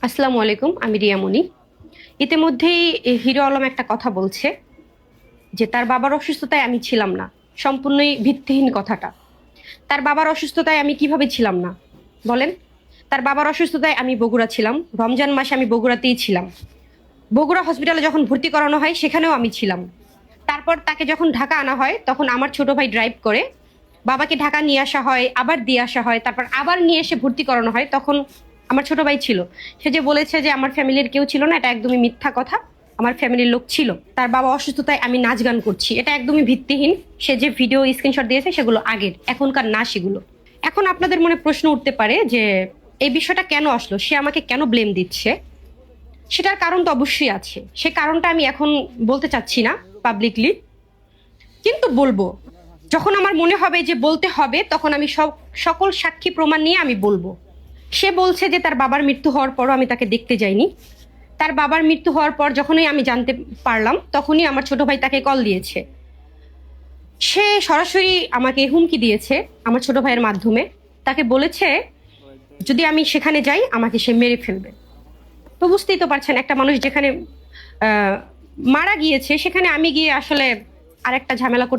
আসসালামু আলাইকুম, আমি রিয়ামণি। ইতিমধ্যেই হিরো আলম একটা কথা বলছে যে তার বাবার অসুস্থতায় আমি ছিলাম না। সম্পূর্ণই ভিত্তিহীন কথাটা। তার বাবার অসুস্থতায় আমি কিভাবে ছিলাম না বলেন? তার বাবার অসুস্থতায় আমি বগুড়া ছিলাম। রমজান মাসে আমি বগুড়াতেই ছিলাম। বগুড়া হসপিটালে যখন ভর্তি করানো হয় সেখানেও আমি ছিলাম। তারপর তাকে যখন ঢাকা আনা হয় তখন আমার ছোট ভাই ড্রাইভ করে বাবাকে ঢাকা নিয়ে আসা হয়, আবার দিয়ে আসা হয়, তারপর আবার নিয়ে এসে ভর্তি করানো হয়। তখন আমার ছোট ভাই ছিল। সে যে বলেছে যে আমার ফ্যামিলির কেউ ছিল না, এটা একদমই মিথ্যা কথা। আমার ফ্যামিলির লোক ছিল। তার বাবা অসুস্থতায় আমি নাচ গান করছি, এটা একদমই ভিত্তিহীন। সে যে ভিডিও স্ক্রিনশট দিয়েছে সেগুলো আগের, এখনকার না সেগুলো। এখন আপনাদের মনে প্রশ্ন উঠতে পারে যে এই বিষয়টা কেন আসলো, সে আমাকে কেন ব্লেম দিচ্ছে। সেটার কারণ তো অবশ্যই আছে, সে কারণটা আমি এখন বলতে চাচ্ছি না পাবলিকলি, কিন্তু বলবো। যখন আমার মনে হবে যে বলতে হবে তখন আমি সকল সাক্ষী প্রমাণ নিয়ে আমি বলবো। সে বলছে যে তার বাবার মৃত্যু হওয়ার পরও আমি তাকে দেখতে যাইনি। তার বাবার মৃত্যু হওয়ার পর যখনই আমি জানতে পারলাম তখনই আমার ছোট ভাই তাকে কল দিয়েছে। সে সরাসরি আমাকে হুমকি দিয়েছে আমার ছোট ভাইয়ের মাধ্যমে। তাকে বলেছে যদি আমি সেখানে যাই আমাকে সে মেরে ফেলবে। তো বুঝতেই তো পারছেন, একটা মানুষ যেখানে আহ মারা গিয়েছে সেখানে আমি গিয়ে আসলে আরেকটা ঝামেলা করতে